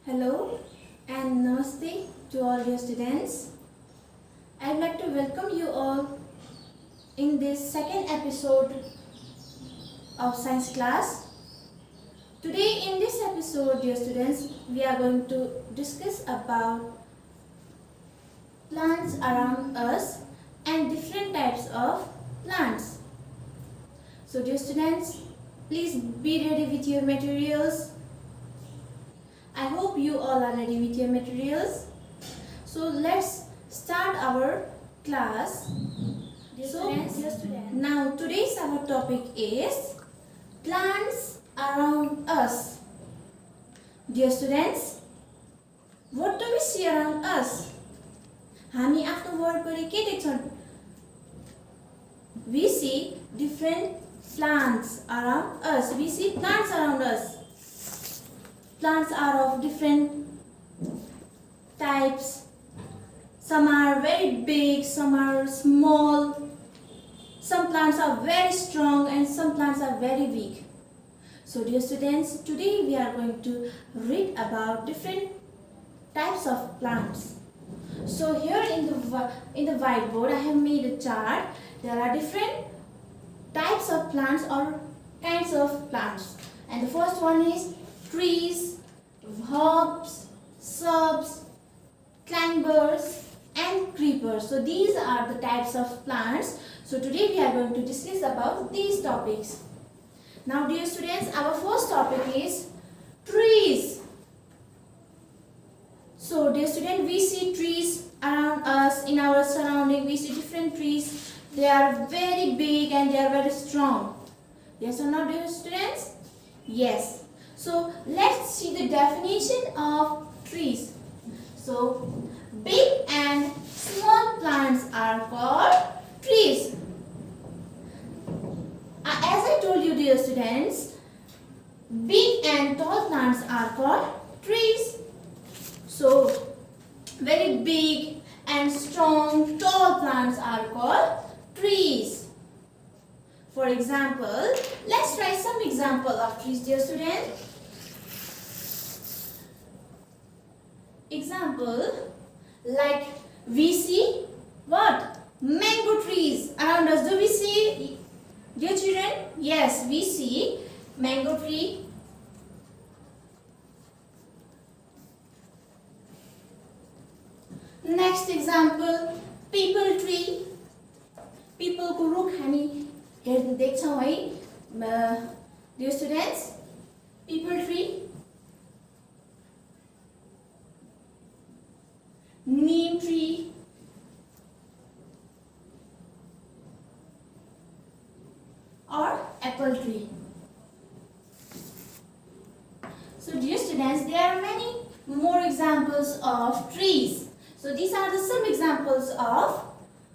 Hello and namaste to all your students. I'd like to welcome you all in this second episode of science class. Today in this episode, dear students, we are going to discuss about plants around us and different types of plants. So dear students, please be ready with your materials. I hope you all are ready with your materials. So let's start our class. Now today's our topic is plants around us. Dear students, what do we see around us? हामी आफ्नो वरपरि के देख्छौं? We see different plants around us. We see plants around us. Plants are of different types. Some are very big, some are small. Some plants are very strong and some plants are very weak. So dear students, today we are going to read about different types of plants. So here in the whiteboard I have made a chart. There are different types of plants or kinds of plants. And the first one is trees, herbs, shrubs, climbers and creepers. So these are the types of plants. So today we are going to discuss about these topics. Now dear students, our first topic is trees. So dear student, we see trees around us, in our surrounding. We see different trees. They are very big and they are very strong. Yes or no, dear students? Yes. So let's see the definition of trees. So big and small plants are called trees. As I told you, dear students, big and tall plants are called trees. So very big and strong tall plants are called trees. For example, let's try some example of trees, dear students. Example, like we see what? Mango trees around us. Do we see, dear children? Yes, we see mango tree. Next example, people tree. People को रुख हामी हेर्न देख्छौं है, dear students. People tree. Neem tree. Or apple tree. So dear students, there are many more examples of trees. So these are some examples of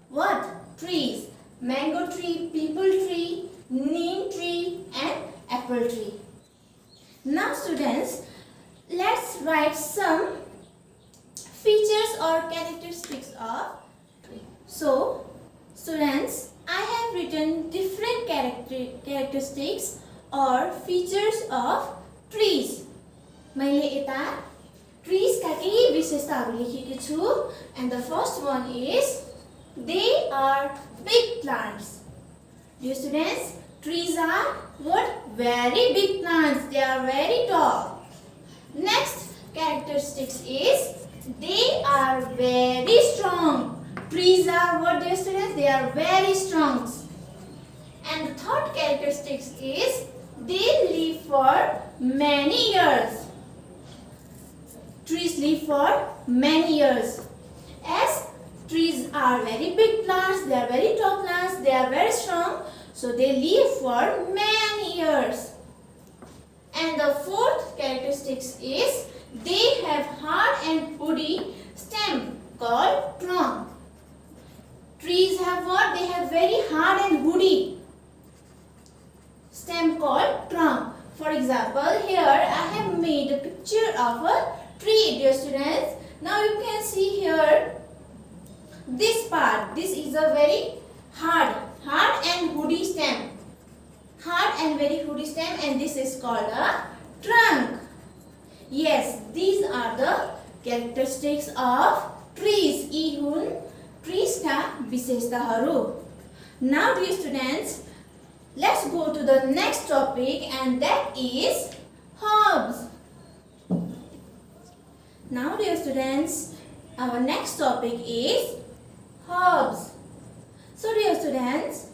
what? Trees. Mango tree, people tree, neem tree and apple tree. Now students, let's write some features or characteristics of tree. So students, I have written different characteristics or features of trees. मैले यता trees का केही विशेषताहरू लेखेको छु. And the first one is they are big plants. Dear students, trees are what? Very big plants. They are very tall. Next characteristics is they are very strong. Trees are what, dear students? They are very strong. And the third characteristics is they live for many years. Trees live for many years. As trees are very big plants, they are very tall plants, they are very strong, so they live for many years. And the fourth characteristics is they have hard and woody stem called trunk. Trees have what? They have very hard and woody stem called trunk. For example, here I have made a picture of a tree, dear students. Now you can see here this part. This is a very hard and woody stem. Hard and very woody stem, and this is called a trunk. Yes, these are the characteristics of trees. यी हुन् trees का विशेषताहरू. Now dear students, let's go to the next topic and that is herbs. Now dear students, our next topic is herbs. So dear students,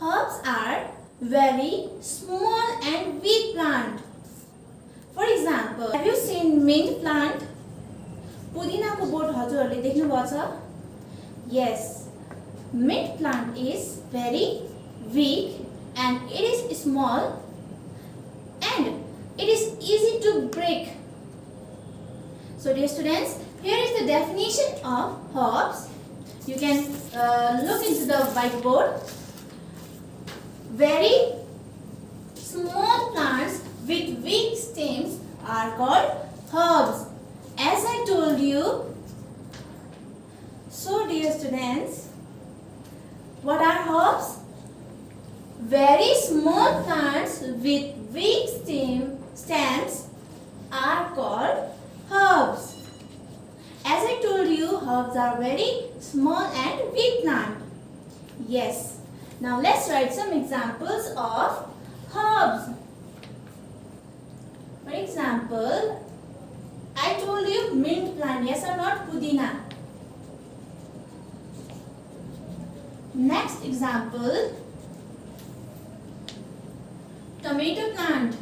herbs are very small and weak plant. For example, have you seen mint plant? पुदीना को boat हजुरहरूले देख्नु भएको छ? Yes, mint plant is very weak and it is small and it is easy to break. So dear students, here is the definition of herbs. You can look into the whiteboard. Very small plants with weak stems are called herbs. As I told you, so dear students, what are herbs? Very small plants with weak stems are called herbs. As I told you, herbs are very small and weak plant. Yes. Now let's write some examples of herbs. For example, I told you mint plant, yes or not? Pudina. Next example, tomato plant.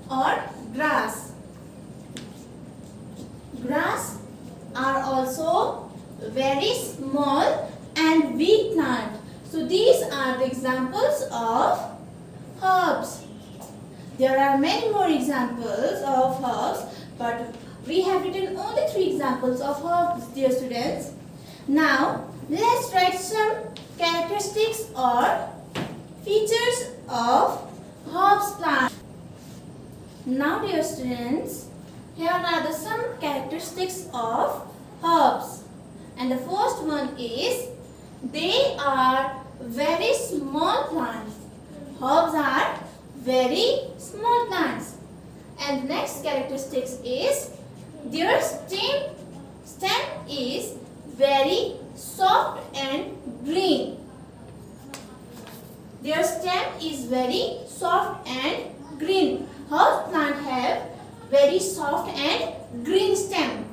Or grass. Grass are also very small and weak plant. So these are the examples of herbs. There are many more examples of herbs, but we have written only 3 examples of herbs, dear students. Now let's write some characteristics or features of herbs plant. Now dear students, here are some characteristics of herbs. And the first one is they are very small plants. Herbs are very small plants. And the next characteristics is their stem is very soft and green. Their stem is very soft and green. Herb plant have very soft and green stem.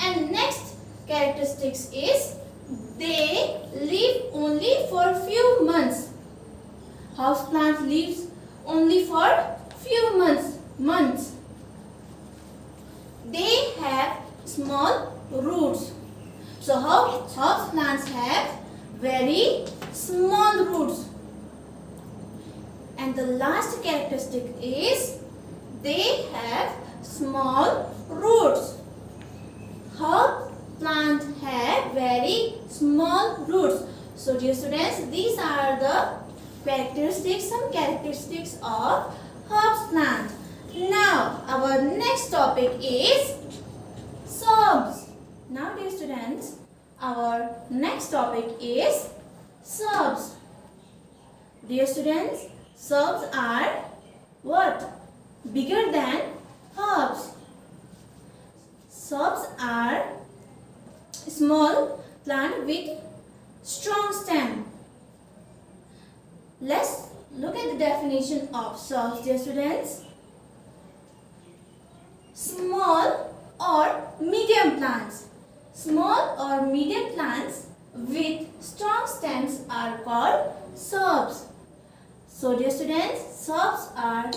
And next characteristics is they live only for few months. House plant lives only for few months. They have small roots. So house plants have very small roots. And the last characteristic is they have small roots. Herb plants have very small roots. So dear students, these are the some characteristics of herbs plant. Now our next topic is shrubs. Now dear students, our next topic is shrubs. Dear students, shrubs are what? Bigger than herbs. Shrubs are small plant with strong stem. Let's look at the definition of shrubs, dear students. Small or medium plants. Small or medium plants with strong stems are called shrubs. So dear students, shrubs are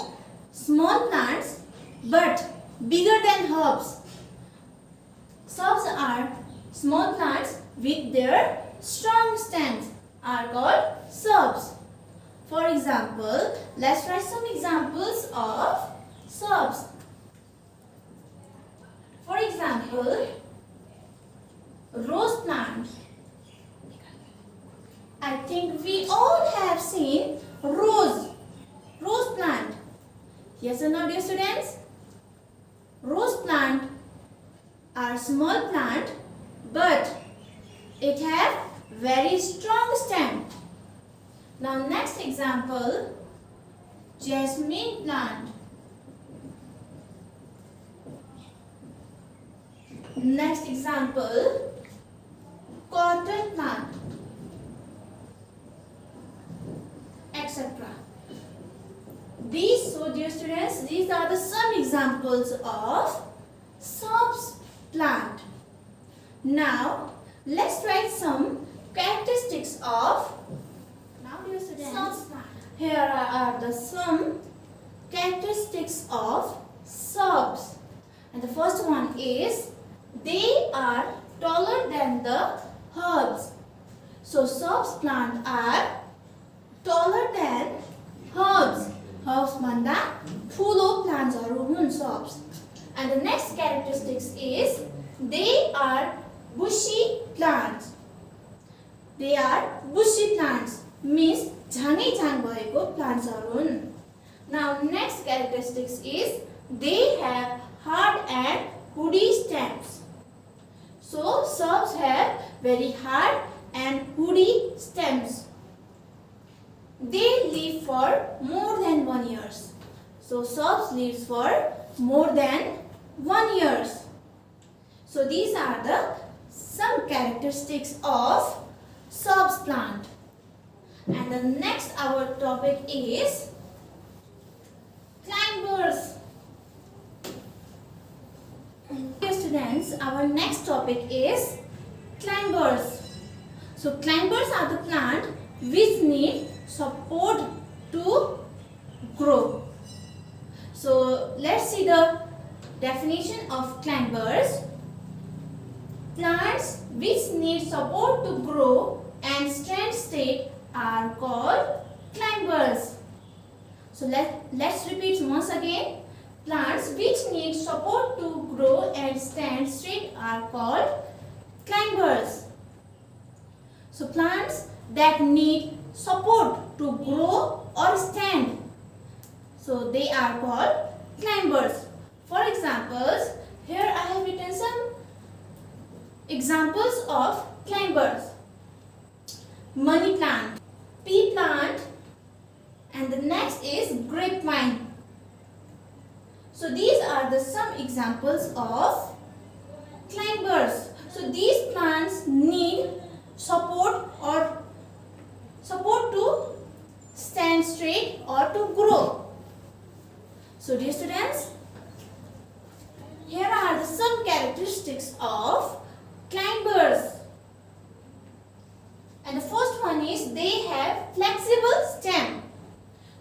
small plants but bigger than herbs. Shrubs are small plants with their strong stems are called shrubs. For example, let's write some examples of shrubs. For example, rose plant. I think we all have seen rose plant. Yes or no, dear students? Rose plant are small plant but it have very strong stem. Now next example, jasmine plant. Next example, cotton plant, etc. So dear students, these are the some examples of shrubs plant. Now let's write some characteristics of dear students, shrubs plant. Here are the some characteristics of shrubs, and the first one is they are taller than the herbs. So shrubs plant are taller than herbs. Herbs भन्दा ठुलो प्लान्ट्सहरु हुन् shrubs. And the next characteristics is they are bushy plants. They are bushy plants means झाङै झाङ भएको प्लान्ट्सहरु हुन्. Now next characteristics is they have hard and woody stems. So shrubs have very hard and woody stems. They live for more than 1 year. So shrubs lives for more than 1 year. So these are the some characteristics of shrubs plant. And the next our topic is climbers. Dear students, our next topic is climbers. So climbers are the plant which need support to grow. So let's see the definition of climbers. Plants which need support to grow and stand straight are called climbers. So let's repeat once again. Plants which need support to grow and stand straight are called climbers. So plants that need support to grow or stand, so they are called climbers. For examples, here I have written some examples of climbers. Money plant, pea plant, and the next is grapevine. So these are the some examples of climbers. So these plants need support to stand straight or to grow. So dear students, here are the some characteristics of climbers. And the first one is they have flexible stem.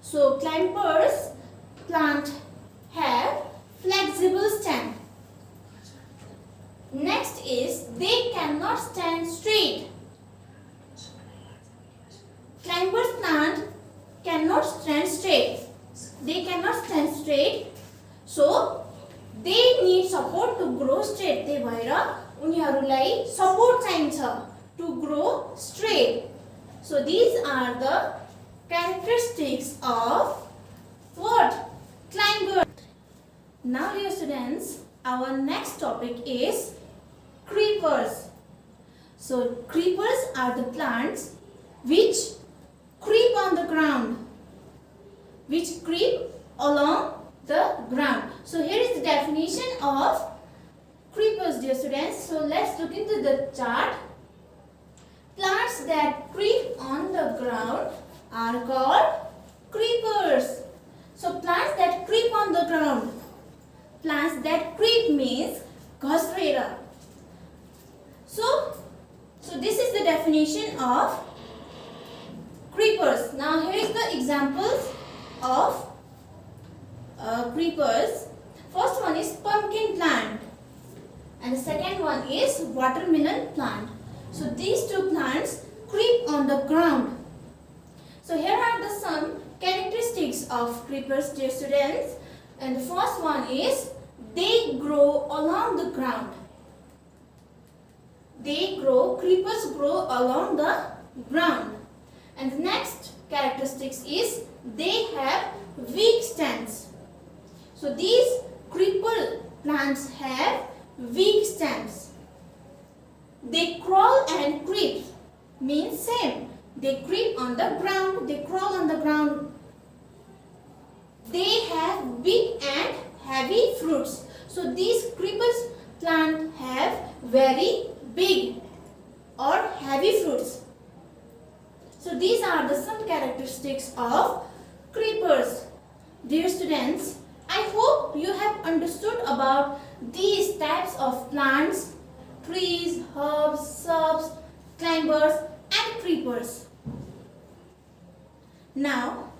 So climbers plant have flexible stem. Next is they cannot stand straight. Climbers plant cannot stand straight. They cannot stand straight. So they need support to grow straight. त्यही भएर उनीहरुलाई support चाहिन्छ to grow straight. So these are the characteristics of what? Climber. Now dear students, our next topic is creepers. So creepers are the plants which creep on the ground, which creep along the ground. So here is the definition of creepers, dear students. So let's look into the chart. Plants that creep on the ground are called creepers. So plants that creep on the ground. Plants that creep means घस्रेर. So this is the definition of creepers. Now here is the examples of creepers. First one is pumpkin plant and the second one is watermelon plant. So these two plants creep on the ground. So here are the some characteristics of creepers, dear students. And the first one is they grow along the ground. Creepers grow along the ground. And the next characteristics is they have weak stems. So these creeper plants have weak stems. They crawl and creep. means same. They creep on the ground, they crawl on the ground. They have big and heavy fruits. So these creepers plant have very big or heavy fruits. So these are the some characteristics of creepers. Dear students, I hope you have understood about these types of plants, trees, herbs, shrubs, climbers and creepers. Now,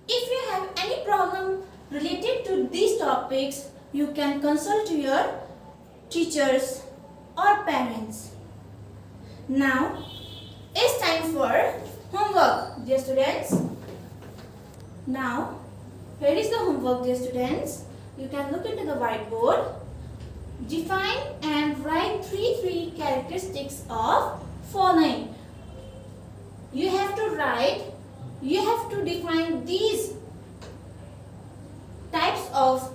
if you have any problem related to these topics, you can consult your teachers or parents. Now, it's time for homework, dear students. Now, here is the homework, dear students. You can look into the whiteboard. Define and write three characteristics of following. You have to define these types of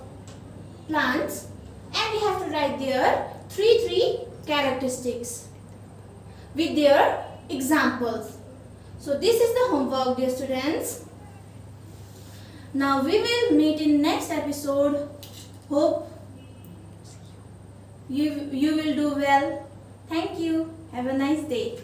plants and you have to write their three characteristics with their examples. So this is the homework, dear students. Now we will meet in next episode. Hope you will do well. Thank you. Have a nice day.